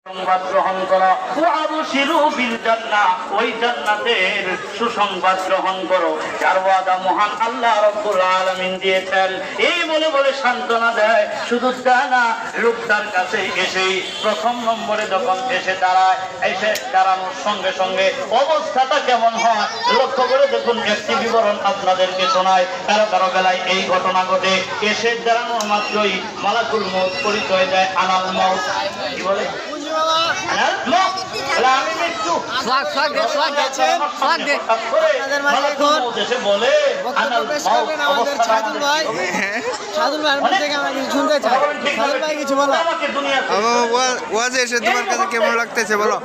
সংবাদ গ্রহণ করো, ওয়াবশিরু বিল জান্নাহ, ওই জান্নাতের সুসংবাদ গ্রহণ করো যার ওয়াদা মহান আল্লাহ রাব্বুল আলামিন দিয়েছেন। এই বলে বলে সান্ত্বনা দেয়। শুধু তা না, লোকটার কাছে এসেই প্রথম নম্বরে যখন এসে দাঁড়ায়, এসে দাঁড়ানোর সঙ্গে সঙ্গে অবস্থাটা কেমন হয় লক্ষ্য করে দেখুন। একটি বিবরণ আপনাদেরকে শোনায়। কারো কারো বেলায় এই ঘটনা ঘটে, এসে দাঁড়ানোর মাত্রই মালাকুল মউত পরিচয় দেয় আনাল মউত। কি বলে? আমি মৃত্যু। তোমার কাছে কেমন লাগতেছে বলো?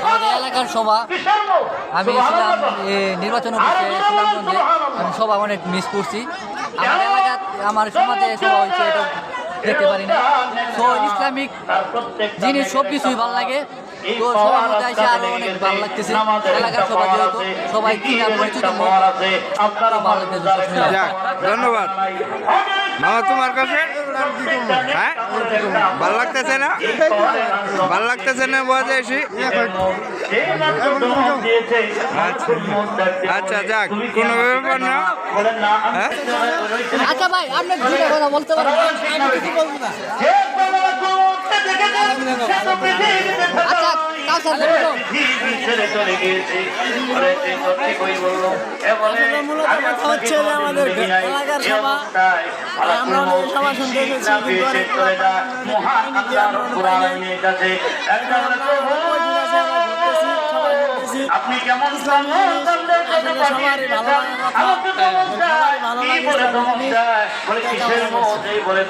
আমাদের এলাকার সভা, আমি ছিলাম নির্বাচন অফিসে সুনামগঞ্জে। আমি সভা অনেক মিস করছি। আমার এলাকা, আমার সমাজে সভা হয়েছে, এটা দেখতে পারি না। তো ইসলামিক জিনিস সব কিছুই ভালো লাগে। তো সবার মধ্যে এসে আরো অনেক ভালো লাগতেছে। এলাকার সভা যেহেতু সবাই কিনা পরিচিত, ভালো লাগতেছে। ধন্যবাদ মামা। তোমার কাছে হ্যাঁ ভালো লাগতেছে না? ভালো লাগতেছে না বোঝা এসে? আচ্ছা যাক, কোনো ব্যাপার না। হ্যাঁ আচ্ছা ভাই, আপনি দুটো কথা বলতে পারেন? আচ্ছা আমাদের এলাকার সভা, আমরা সভা শুনতে এসেছি। আপনি কেমন বলে কিসের মধ্যে বলে